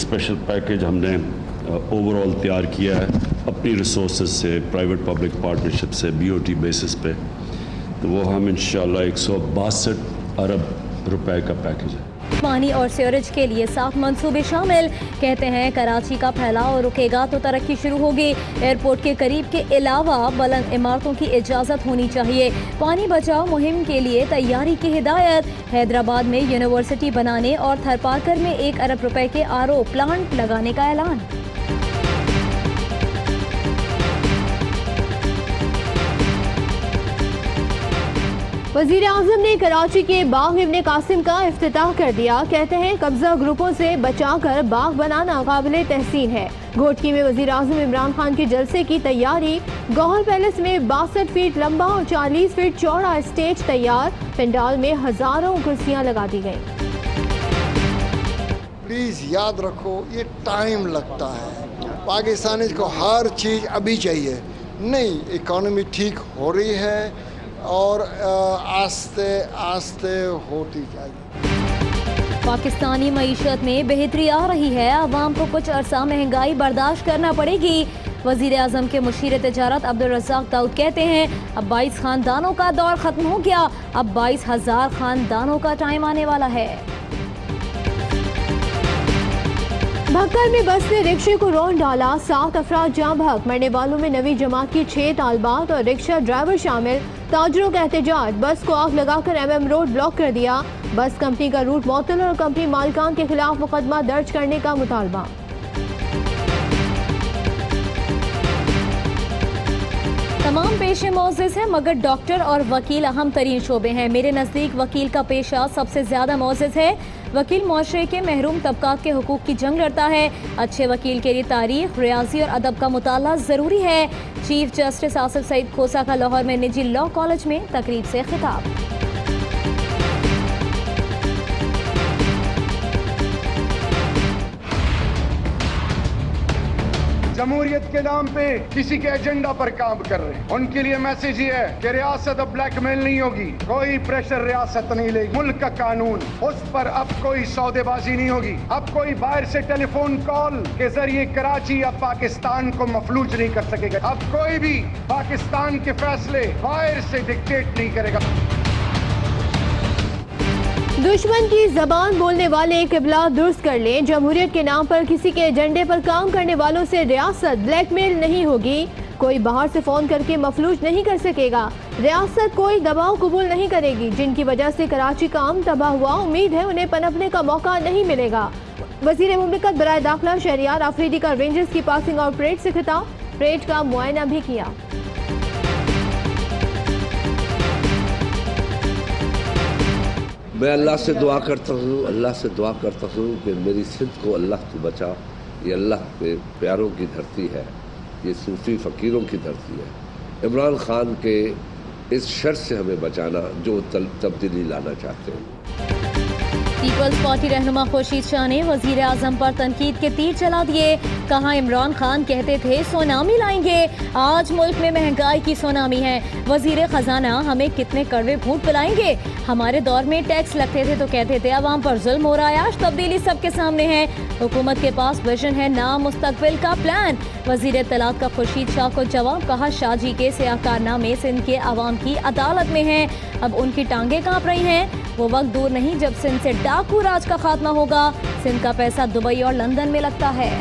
Special package हमने overall तैयार किया है अपनी रिसोर्सेज से, प्राइवेट पब्लिक पार्टनरशिप से, BOT बेसिस पे। तो वो हम इंशाल्लाह 162 अरब रुपए का पैकेज है। पानी और सीवरेज के लिए 7 मंसूबे शामिल। कहते हैं कराची का फैलाव रुकेगा तो तरक्की शुरू होगी। एयरपोर्ट के करीब के अलावा बुलंद इमारतों की इजाज़त होनी चाहिए। पानी बचाओ मुहिम के लिए तैयारी की हिदायत। हैदराबाद में यूनिवर्सिटी बनाने और थरपारकर में 1 अरब रुपए के RO प्लांट लगाने का ऐलान। वज़ीर आज़म ने कराची के बाग इब्न कासिम का इफ्तिताह कर दिया। कहते हैं कब्जा ग्रुपों से बचाकर बाग बनाना काबिल तहसीन है। घोटकी में वज़ीर आज़म इमरान खान के जलसे की तैयारी। गौहर पैलेस में 62 फीट लंबा और 40 फीट चौड़ा स्टेज तैयार। पंडाल में हजारों कुर्सियां लगा दी गई। प्लीज़ याद रखो ये टाइम लगता है, पाकिस्तानी को हर चीज़ अभी चाहिए नहीं। इकॉनमी ठीक हो रही है और आस्ते आस्ते होती जाएगी। पाकिस्तानी मईशत में बेहतरी आ रही है। आवाम को कुछ अरसा महंगाई बर्दाश्त करना पड़ेगी। वज़ीर आज़म के मुशीर तिजारत अब्दुल रज़ाक दाऊद कहते हैं अब 22 खानदानों का दौर ख़त्म हो गया, अब 22,000 खानदानों का टाइम आने वाला है। भक्कर में बस ने रिक्शे को रौंद डाला, 7 अफराद जाँ बहक। मरने वालों में 9वीं जमात की 6 तालबात और रिक्शा ड्राइवर शामिल। ताजरों का एहतजाज, बस को आग लगाकर MM रोड ब्लॉक कर दिया। बस कंपनी का रूट मुअत्तल और कंपनी मालिकान के खिलाफ मुकदमा दर्ज करने का मुतालबा। तमाम पेशे मोअज़्ज़ज़ हैं मगर डॉक्टर और वकील अहम तरीन शोबे हैं। मेरे नज़दीक वकील का पेशा सबसे ज़्यादा मोअज़्ज़ज़ है। वकील मुआशरे के महरूम तबकात के हुकूक की जंग लड़ता है। अच्छे वकील के लिए तारीख, रियाजी और अदब का मुताला ज़रूरी है। चीफ जस्टिस आसिफ सईद खोसा का लाहौर में निजी लॉ कॉलेज में तकरीब से खिताब। जमहूरियत के नाम पे किसी के एजेंडा पर काम कर रहे हैं। उनके लिए मैसेज ये है कि रियासत अब ब्लैकमेल नहीं होगी, कोई प्रेशर रियासत नहीं लेगी। मुल्क का कानून, उस पर अब कोई सौदेबाजी नहीं होगी। अब कोई बाहर से टेलीफोन कॉल के जरिए कराची या पाकिस्तान को मफलूज नहीं कर सकेगा। अब कोई भी पाकिस्तान के फैसले बाहर से डिक्टेट नहीं करेगा। दुश्मन की जबान बोलने वाले किबला दुरुस्त कर लें। जमहूरियत के नाम पर किसी के एजेंडे पर काम करने वालों से रियासत ब्लैकमेल नहीं होगी। कोई बाहर से फोन करके मफलूज नहीं कर सकेगा। रियासत कोई दबाव कबूल नहीं करेगी। जिनकी वजह से कराची का अमन तबाह हुआ, उम्मीद है उन्हें पनपने का मौका नहीं मिलेगा। वजीर मुमलिकत बराए दाखिला शहरियार आफरीदी का रेंजर्स की पासिंग आउट परेड से खिताब। परेड का मुआयना भी किया। मैं अल्लाह से दुआ करता हूँ कि मेरी सिंध को अल्लाह तो बचा। ये अल्लाह के प्यारों की धरती है, ये सूफी फ़कीरों की धरती है। इमरान खान के इस शर से हमें बचाना जो तब्दीली लाना चाहते हैं। पीपल्स पार्टी रहनुमा खुर्शीद शाह ने वजीर आजम पर तनकीद के तीर चला दिए। कहा इमरान खान कहते थे सुनामी लाएंगे, आज मुल्क में महंगाई की सुनामी है। वजीर खजाना हमें कितने कड़वे घूंट पिलाएंगे। हमारे दौर में टैक्स लगते थे तो कहते थे अवाम पर जुल्म हो रहा है, आज तब्दीली सबके सामने है। हुकूमत के पास विजन है ना मुस्तकबिल का प्लान। वजीर इत्तलात का खुर्शीद शाह को जवाब, कहा शाहजी के सियाहकारनामे सिंध के अवाम की अदालत में हैं, अब उनकी टांगें कांप रही हैं। वो वक्त दूर नहीं जब सिंध से डाकू राज का खात्मा होगा। सिंध का पैसा दुबई और लंदन में लगता है।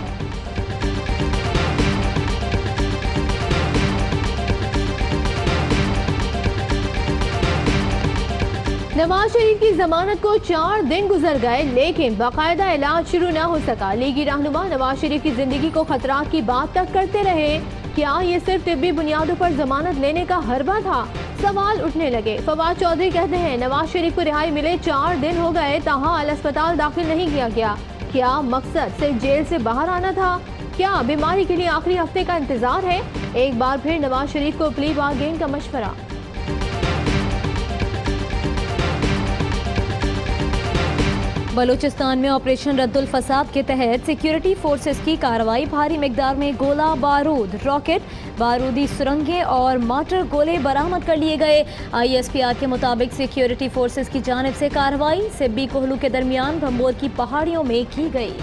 नवाज शरीफ की जमानत को 4 दिन गुजर गए लेकिन बाकायदा इलाज शुरू न हो सका। लीगी रहनुमा नवाज शरीफ की जिंदगी को खतरात की बात तक करते रहे। क्या ये सिर्फ तिब्बी बुनियादों पर जमानत लेने का हरबा था? सवाल उठने लगे। फवाद चौधरी कहते हैं नवाज शरीफ को रिहाई मिले 4 दिन हो गए, ताहाल अस्पताल दाखिल नहीं किया गया। क्या मकसद सिर्फ जेल से बाहर आना था? क्या बीमारी के लिए आखिरी हफ्ते का इंतजार है? एक बार फिर नवाज शरीफ को प्ली बारगेन का मशवरा। बलूचिस्तान में ऑपरेशन रद्दुल फसाद के तहत सिक्योरिटी फोर्सेस की कार्रवाई। भारी मिकदार में गोला बारूद, रॉकेट, बारूदी सुरंगें और मार्टर गोले बरामद कर लिए गए। ISPR के मुताबिक सिक्योरिटी फोर्सेस की जानिब से कार्रवाई सिब्बी कोहलू के दरमियान भंबोर की पहाड़ियों में की गई।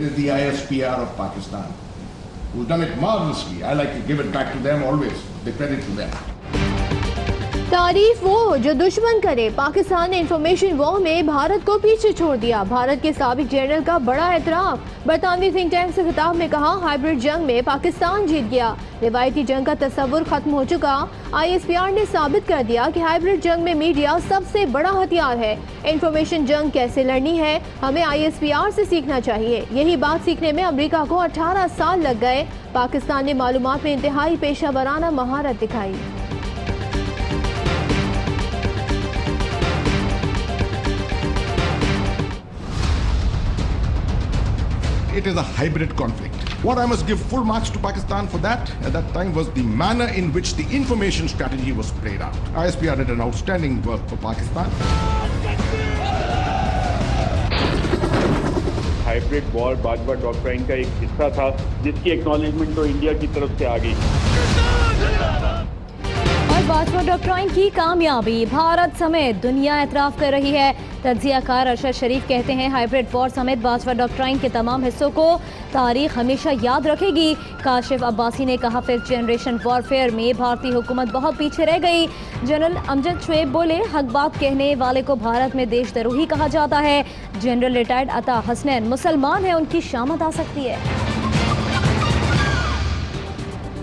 is the ISPR of Pakistan, who's done it marvelously. I like to give it back to them always, the credit to them. तारीफ वो जो दुश्मन करे। पाकिस्तान ने इंफॉर्मेशन वॉर में भारत को पीछे छोड़ दिया। भारत के साबिक जनरल का बड़ा एतराफ। बरतानवी थिंक टैंक से खिताब में कहा, हाइब्रिड जंग में पाकिस्तान जीत गया। रिवायती जंग का तस्वुर खत्म हो चुका। ISPR ने साबित कर दिया कि हाइब्रिड जंग में मीडिया सबसे बड़ा हथियार है। इंफॉर्मेशन जंग कैसे लड़नी है, हमें ISPR से सीखना चाहिए। यही बात सीखने में अमेरिका को 18 साल लग गए। पाकिस्तान ने मालूमात में इंतहाई पेशा वराना महारत दिखाई। It is a hybrid conflict. What I must give full marks to Pakistan for that at that time was the manner in which the information strategy was played out. ISPR did an outstanding work for Pakistan. Hybrid war Bajwa doctrine का एक हिस्सा था, जिसकी acknowledgement तो India की तरफ से आ गई। और बाजवा डॉक्ट्राइन की कामयाबी भारत समेत दुनिया एतराफ़ कर रही है। तज्ज़ियाकार अरशद शरीफ कहते हैं, हाइब्रिड वॉर समेत बाजवा डॉक्ट्राइन के तमाम हिस्सों को तारीख हमेशा याद रखेगी। काशिफ अब्बासी ने कहा, फिफ्थ जनरेशन वॉरफेयर में भारतीय हुकूमत बहुत पीछे रह गई। जनरल अमजद शुएब बोले, हक बात कहने वाले को भारत में देशद्रोही कहा जाता है। जनरल रिटायर्ड अता हसनैन मुसलमान है, उनकी शामत आ सकती है।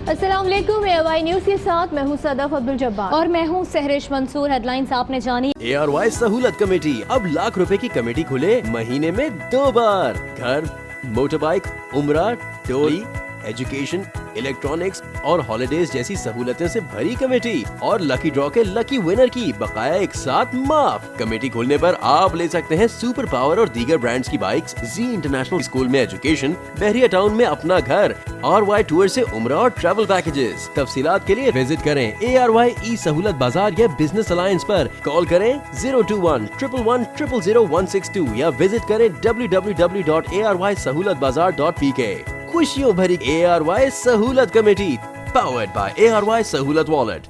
अस्सलाम वालेकुम, ARY न्यूज़ के साथ मैं हूं सदफ अब्दुल जब्बार और मैं हूं सहरिश मंसूर। हेडलाइंस आपने जानी। ARY सहूलत कमेटी, अब लाख रुपए की कमेटी खुले महीने में 2 बार। घर, मोटर बाइक, उम्रा, टोली, एजुकेशन, इलेक्ट्रॉनिक्स और हॉलिडेज जैसी सहूलतें से भरी कमेटी और लकी ड्रॉ के लकी विनर की बकाया एक साथ माफ। कमेटी खोलने पर आप ले सकते हैं सुपर पावर और दीगर ब्रांड्स की बाइक्स, जी इंटरनेशनल स्कूल में एजुकेशन, बहरिया टाउन में अपना घर, RY टूर से उम्रा और ट्रैवल पैकेजेस। तफसीलात के लिए विजिट करें ARY ई सहूलत बाजार या बिजनेस अलायंस पर। कॉल करें 021-111-000-162 या विजिट करें www.arysahoolatbazaar.pk। खुशियों भरी ARY सहूलत कमेटी, पावर्ड बाय ARY सहूलत वॉलेट।